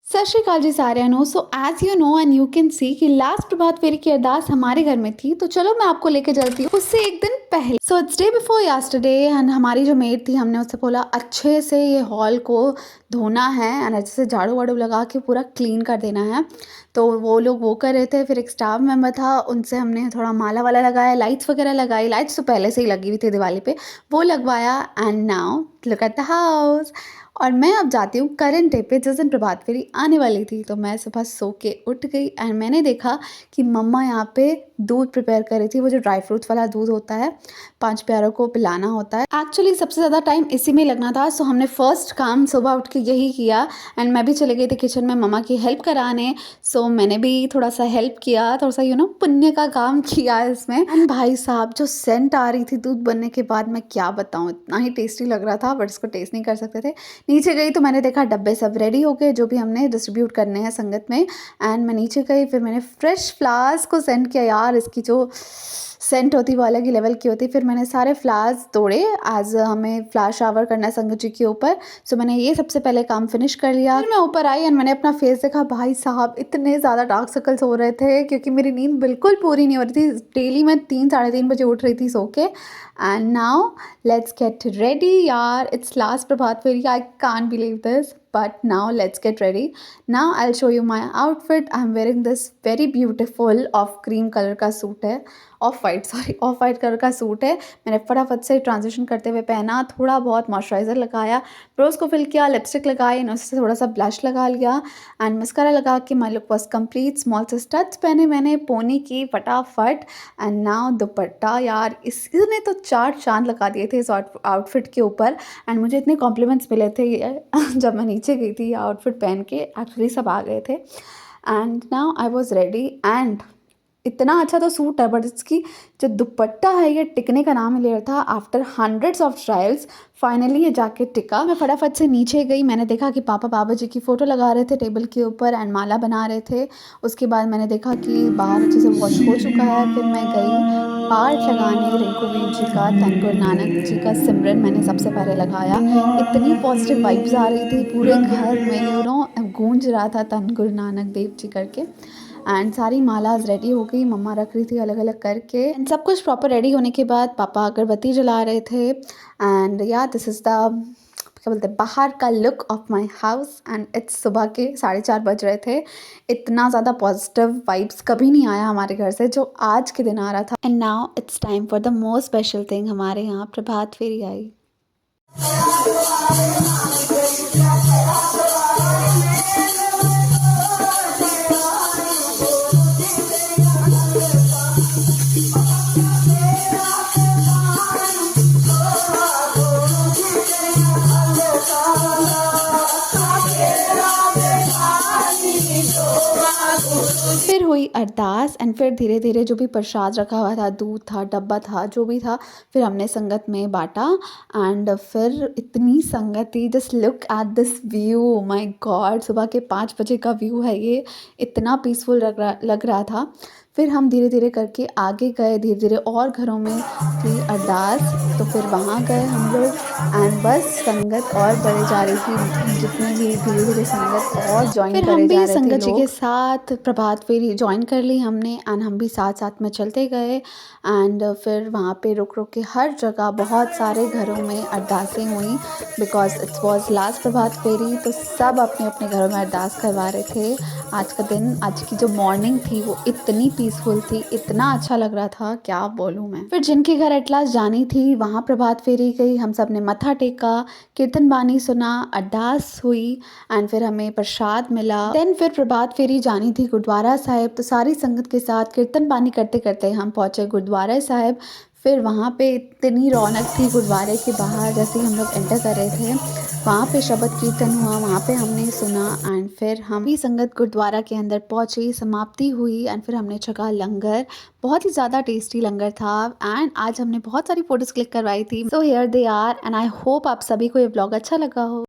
सत श्री अकाल जी सारिਆਂ ਨੂੰ। So as you know and you can see कि लास्ट प्रभात फेरी की अरदास हमारे घर में थी, तो चलो मैं आपको लेके चलती हूँ उससे एक दिन पहले। So it's day before yesterday and हमारी जो मेड थी, हमने उससे बोला अच्छे से ये हॉल को धोना है एंड अच्छे से झाड़ू वाड़ू लगा के पूरा क्लीन कर देना है। तो वो लोग वो कर रहे थे। फिर एक स्टाफ मेंबर था, उनसे हमने थोड़ा माला वाला लगाया, लाइट्स वगैरह लगाई। लाइट्स तो पहले से ही लगी हुई थी दिवाली पे, वो लगवाया। And now look at the house. और मैं अब जाती हूँ करंट डे पे, जिस दिन प्रभात फेरी आने वाली थी। तो मैं सुबह सो के उठ गई एंड मैंने देखा कि मम्मा यहाँ पे दूध प्रिपेयर कर रही थी। वो जो ड्राई फ्रूट्स वाला दूध होता है, 5 प्यारों को पिलाना होता है। एक्चुअली सबसे ज़्यादा टाइम इसी में लगना था। सो हमने फर्स्ट काम सुबह उठ के यही किया एंड मैं भी चले गई थी किचन में मम्मा की हेल्प कराने। सो मैंने भी थोड़ा सा हेल्प किया, थोड़ा सा पुण्य का काम किया इसमें। एंड भाई साहब, जो सेंट आ रही थी दूध बनने के बाद, मैं क्या बताऊँ, इतना ही टेस्टी लग रहा था, बट इसको टेस्ट नहीं कर सकते थे। नीचे गई तो मैंने देखा डब्बे सब रेडी हो गए, जो भी हमने डिस्ट्रीब्यूट करने हैं संगत में। एंड मैं नीचे गई, फिर मैंने फ्रेश फ्लावर्स को सेंड किया। यार, इसकी जो सेंट होती वो अलग ही लेवल की होती। फिर मैंने सारे फ्लावर्स तोड़े, एज हमें फ्लावर शावर करना है संगत जी के ऊपर। सो मैंने ये सबसे पहले काम फिनिश कर लिया। फिर मैं ऊपर आई एंड मैंने अपना फेस देखा। भाई साहब, इतने ज़्यादा डार्क सर्कल्स हो रहे थे क्योंकि मेरी नींद बिल्कुल पूरी नहीं हो रही थी। डेली मैं 3 साढ़े 3 बजे उठ रही थी सो के। And now let's get ready. यार, it's last prabhat pheri, I can't believe this, but now let's get ready. Now I'll show you my outfit. I'm wearing this very beautiful off cream color का सूट है, of white colour का suit है। मैंने फटाफट से transition करते हुए पहना, थोड़ा बहुत मॉइस्चराइज़र लगाया, ब्रोज को फिल किया, लिपस्टिक लगाई, उससे थोड़ा सा ब्लश लगा लिया एंड मस्कारा लगा के माई लुक वॉज कंप्लीट। स्मॉल से स्टड्स पहने मैंने, पोनी की फटाफट। एंड नाउ दुपट्टा। यार, इसने तो 4 चांद लगा दिए थे इस आउटफिट के ऊपर। एंड मुझे इतने कॉम्प्लीमेंट्स मिले थे जब मैं नीचे गई थी आउटफिट पहन के। एक्चुअली सब आ गए थे and now I was ready. And इतना अच्छा तो सूट है, बट इसकी जो दुपट्टा है ये टिकने का नाम ही ले रहा था। After hundreds of trials finally ये जाके टिका। मैं फटाफट से नीचे गई, मैंने देखा कि पापा बाबा जी की फ़ोटो लगा रहे थे टेबल के ऊपर एंड माला बना रहे थे। उसके बाद मैंने देखा कि बाहर अच्छे से वॉश हो चुका है। फिर मैं गई पाठ लगाने रिंकू वीर जी का, धन गुरु नानक जी का सिमरन मैंने सबसे पहले लगाया। इतनी पॉजिटिव वाइब्स आ रही थी पूरे घर में, गूंज रहा था धन गुरु नानक देव जी करके। एंड सारी मालाज रेडी हो गई, मम्मा रख रही थी अलग अलग करके। एंड सब कुछ प्रॉपर रेडी होने के बाद पापा अगरबत्ती जला रहे थे। एंड या दिस इज़ द, क्या बोलते हैं, बाहर का look of my house. And it's सुबह के 4:30 बज रहे थे। इतना ज़्यादा पॉजिटिव वाइब्स कभी नहीं आया हमारे घर से जो आज के दिन आ रहा था। And now it's time for the most special thing, हमारे यहाँ प्रभात फेरी आई। फिर हुई अरदास एंड फिर धीरे धीरे जो भी प्रसाद रखा हुआ था, दूध था, डब्बा था, जो भी था, फिर हमने संगत में बांटा। एंड फिर इतनी संगत थी, just look at this view, my God. सुबह के 5 बजे का व्यू है ये, इतना पीसफुल लग रहा था। फिर हम धीरे धीरे करके आगे गए, धीरे धीरे और घरों में थी अरदास, तो फिर वहाँ गए हम लोग। एंड बस संगत और बढ़े जा रही थी, जितने भी धीरे धीरे संगत और ज्वाइन करे जा रहे थे। फिर हम भी संगत जी के साथ प्रभात फेरी ज्वाइन कर ली हमने एंड हम भी साथ साथ में चलते गए। एंड फिर वहाँ पे रुक रुक के हर जगह बहुत सारे घरों में अरदासें हुई, because it's was last prabhat फेरी। तो सब अपने अपने घरों में अरदास करवा रहे थे। आज का दिन, आज की जो मॉर्निंग थी वो इतनी पीसफुल थी, इतना अच्छा लग रहा था, क्या बोलूँ मैं। फिर जिनके घर एट लास्ट जानी थी वहाँ प्रभात फेरी गई, हम सब ने मत्था टेका, कीर्तन बानी सुना, अरदास हुई एंड फिर हमें प्रसाद मिला। देन फिर प्रभात फेरी जानी थी गुरुद्वारा साहिब, तो सारी संगत के साथ कीर्तन बानी करते करते हम पहुँचे गुरुद्वारा साहिब। फिर वहाँ पे इतनी रौनक थी गुरुद्वारे के बाहर, जैसे ही हम लोग एंटर कर रहे थे वहाँ पे शबद कीर्तन हुआ, वहाँ पे हमने सुना। एंड फिर हम भी संगत गुरुद्वारा के अंदर पहुँची, समाप्ति हुई एंड फिर हमने छका लंगर। बहुत ही ज़्यादा टेस्टी लंगर था एंड आज हमने बहुत सारी फ़ोटोज़ क्लिक करवाई थी। So here they are and I hope आप सभी को ये ब्लॉग अच्छा लगा हो।